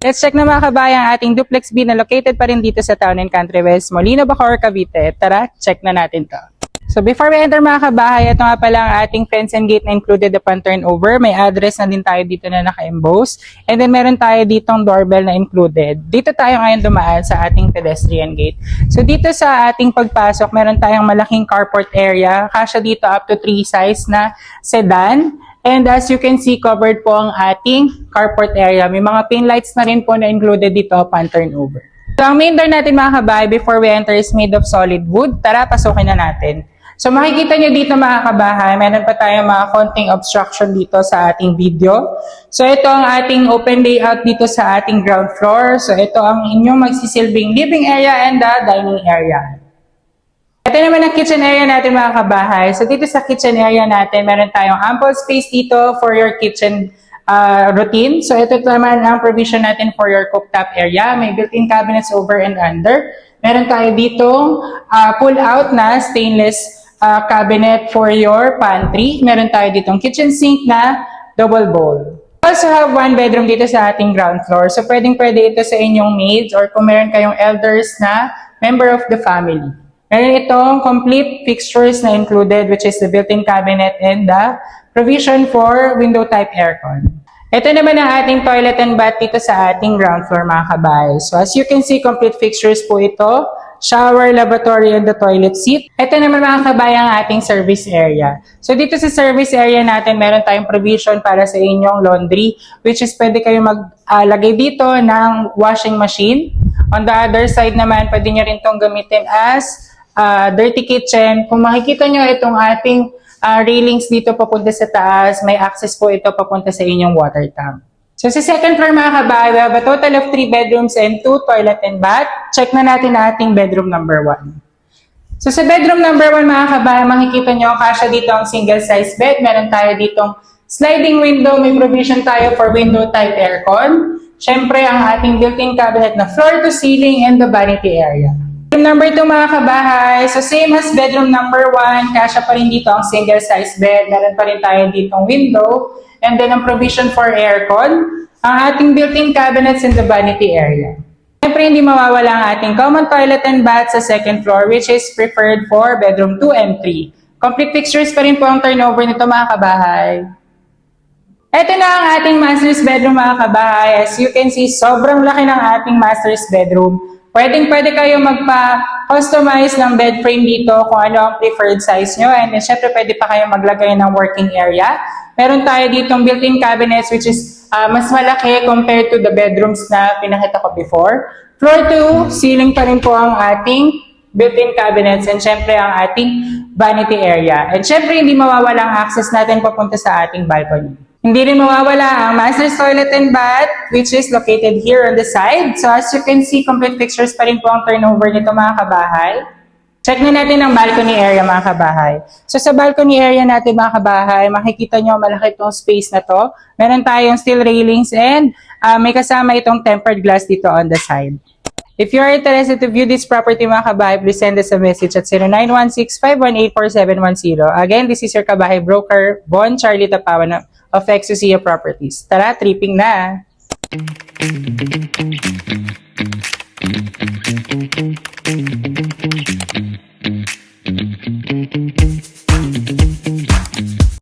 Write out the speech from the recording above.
Let's check na mga kabayan ang ating duplex B na located pa rin dito sa Town and Country West, Molino, Bacoor, Cavite. Tara, check na natin to. So before we enter mga kabahay, ito nga pala ang ating fence and gate na included upon turnover. May address na din tayo dito na naka-emboss. And then meron tayo ditong doorbell na included. Dito tayo ngayon dumaan sa ating pedestrian gate. So dito sa ating pagpasok, meron tayong malaking carport area. Kasya dito up to 3 size na sedan. And as you can see, covered po ang ating carport area. May mga pin lights na rin po na included dito upon turnover. So ang main door natin mga kabahay before we enter is made of solid wood. Tara, pasukin na natin. So makikita nyo dito mga kabahay, meron pa tayong mga konting obstruction dito sa ating video. So ito ang ating open layout dito sa ating ground floor. So ito ang inyong magsisilbing living area and the dining area. Ito naman ang kitchen area natin mga kabahay. So dito sa kitchen area natin, meron tayong ample space dito for your kitchen routine. So ito naman ang provision natin for your cooktop area. May built-in cabinets over and under. Meron tayo dito pull-out na stainless cabinet for your pantry. Meron tayo ditong kitchen sink na double bowl. We also have one bedroom dito sa ating ground floor. So pwedeng-pwede ito sa inyong maids or kung meron kayong elders na member of the family. Meron itong complete fixtures na included, which is the built-in cabinet and the provision for window-type aircon. Ito naman ang ating toilet and bath dito sa ating ground floor mga kabay. So as you can see, complete fixtures po ito. Shower, lavatory, and the toilet seat. Ito naman mga kabay ang ating service area. So dito sa service area natin, meron tayong provision para sa inyong laundry, which is pwede kayo maglagay dito ng washing machine. On the other side naman, pwede nyo rin itong gamitin as dirty kitchen. Kung makikita nyo itong ating railings dito papunta sa taas, may access po ito papunta sa inyong water tank. So sa second floor mga kabahay, we have a total of 3 bedrooms and 2 toilet and bath. Check na natin ang ating bedroom number 1. So sa bedroom number 1 mga kabahay, makikita nyo kasya dito ang single size bed. Meron tayo ditong sliding window, may provision tayo for window type aircon. Syempre ang ating built-in cabinet na floor to ceiling and the vanity area. Bedroom number 2 mga kabahay, so same as bedroom number 1, kasya pa rin dito ang single size bed, meron pa rin tayo ditong window, and then ang provision for aircon, ang ating built-in cabinets in the vanity area. Siyempre hindi mawawala ang ating common toilet and bath sa second floor, which is preferred for bedroom 2 and 3. Complete fixtures pa rin po ang turnover nito mga kabahay. Ito na ang ating master's bedroom mga kabahay. As you can see, sobrang laki ng ating master's bedroom. Pwede kayo magpa-customize ng bed frame dito kung ano ang preferred size nyo. And then, syempre, pwede pa kayo maglagay ng working area. Meron tayo ditong built-in cabinets which is mas malaki compared to the bedrooms na pinakita ko before. Floor to ceiling pa rin po ang ating built-in cabinets and syempre ang ating vanity area. And syempre, hindi mawawala ang access natin papunta sa ating balcony. Hindi rin mawawala ang master's toilet and bath, which is located here on the side. So as you can see, complete fixtures pa rin po ang turnover nito mga kabahay. Check na natin ang balcony area mga kabahay. So sa balcony area natin mga kabahay, makikita nyo malaki itong space na to. Meron tayong steel railings and may kasama itong tempered glass dito on the side. If you are interested to view this property mga kabahay, please send us a message at 0916-518-4710. Again, this is your kabahay broker, Bon Charlie Tapawan of Exosia Properties. Tara, tripping na!